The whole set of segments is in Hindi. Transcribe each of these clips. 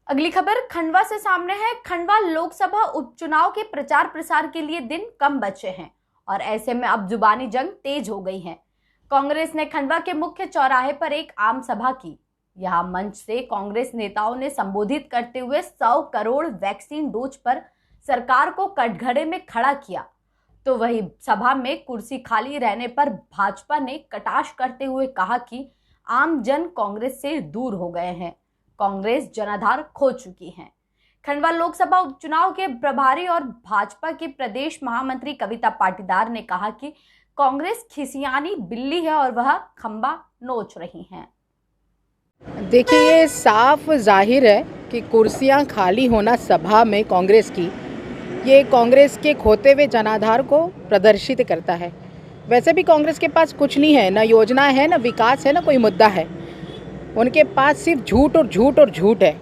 अगली खबर खंडवा से सामने है। खंडवा लोकसभा उपचुनाव के प्रचार प्रसार के लिए दिन कम बचे हैं और ऐसे में अब जुबानी जंग तेज हो गई है। कांग्रेस ने खंडवा के मुख्य चौराहे पर एक आम सभा की। यहां मंच से कांग्रेस नेताओं ने संबोधित करते हुए 100 करोड़ वैक्सीन डोज पर सरकार को कटघरे में खड़ा किया। तो वही सभा में कुर्सी खाली रहने पर भाजपा ने कटाक्ष करते हुए कहा कि आम जन कांग्रेस से दूर हो गए हैं, कांग्रेस जनाधार खो चुकी है। खंडवा लोकसभा उपचुनाव के प्रभारी और भाजपा के प्रदेश महामंत्री कविता पाटीदार ने कहा कि कांग्रेस खिसियानी बिल्ली है और वह खंबा नोच रही है। देखिए, ये साफ जाहिर है कि कुर्सियां खाली होना सभा में कांग्रेस की, ये कांग्रेस के खोते हुए जनाधार को प्रदर्शित करता है। वैसे भी कांग्रेस के पास कुछ नहीं है, ना योजना है, ना विकास है, ना कोई मुद्दा है। उनके पास सिर्फ झूठ और झूठ और झूठ है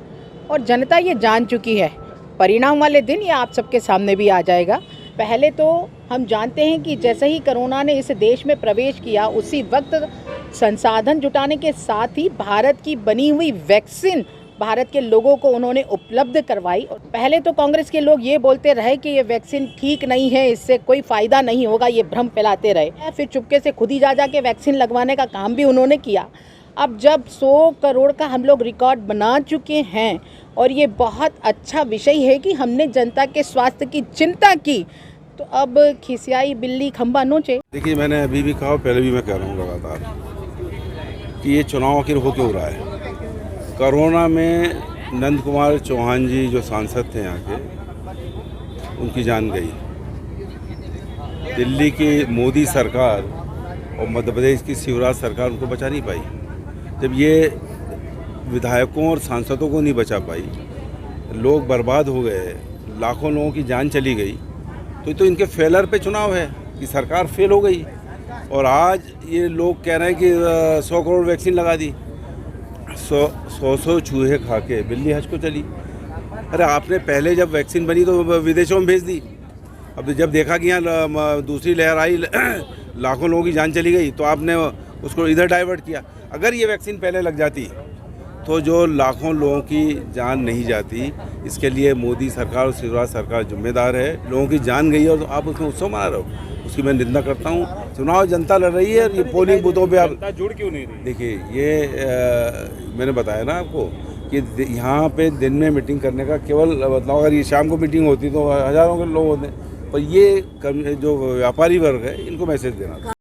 और जनता ये जान चुकी है। परिणाम वाले दिन ये आप सबके सामने भी आ जाएगा। पहले तो हम जानते हैं कि जैसे ही कोरोना ने इस देश में प्रवेश किया, उसी वक्त संसाधन जुटाने के साथ ही भारत की बनी हुई वैक्सीन भारत के लोगों को उन्होंने उपलब्ध करवाई। और पहले तो कांग्रेस के लोग ये बोलते रहे कि ये वैक्सीन ठीक नहीं है, इससे कोई फ़ायदा नहीं होगा, ये भ्रम फैलाते रहे। फिर चुपके से खुद ही जा के वैक्सीन लगवाने का काम भी उन्होंने किया। अब जब 100 करोड़ का हम लोग रिकॉर्ड बना चुके हैं और ये बहुत अच्छा विषय है कि हमने जनता के स्वास्थ्य की चिंता की, तो अब खिसियाई बिल्ली खंबा नोचे। देखिए, मैंने अभी भी कहा, पहले भी मैं कह रहा हूँ लगातार कि ये चुनाव आखिर हो क्यों रहा है। कोरोना में नंद कुमार चौहान जी जो सांसद थे यहाँ के, उनकी जान गई। दिल्ली की मोदी सरकार और मध्य प्रदेश की शिवराज सरकार उनको बचा नहीं पाई। जब ये विधायकों और सांसदों को नहीं बचा पाई, लोग बर्बाद हो गए, लाखों लोगों की जान चली गई, तो इनके फेलर पे चुनाव है कि सरकार फेल हो गई। और आज ये लोग कह रहे हैं कि 100 करोड़ वैक्सीन लगा दी। 100 चूहे खा के बिल्ली हज को चली। अरे आपने पहले जब वैक्सीन बनी तो विदेशों में भेज दी। अब जब देखा कि यहाँ दूसरी लहर आई, लाखों लोगों की जान चली गई, तो आपने उसको इधर डाइवर्ट किया। अगर ये वैक्सीन पहले लग जाती तो जो लाखों लोगों की जान नहीं जाती। इसके लिए मोदी सरकार और शिवराज सरकार जिम्मेदार है। लोगों की जान गई और आप उसमें उत्सव मना रहे हो, उसकी मैं निंदा करता हूँ। चुनाव जनता लड़ रही है और ये पोलिंग बूथों पे आप जुड़ क्यों नहीं रही? देखिए, ये मैंने बताया ना आपको कि यहाँ पे दिन में मीटिंग करने का केवल मतलब, अगर ये शाम को मीटिंग होती तो हज़ारों के लोग होते हैं, पर ये जो व्यापारी वर्ग है इनको मैसेज देना था।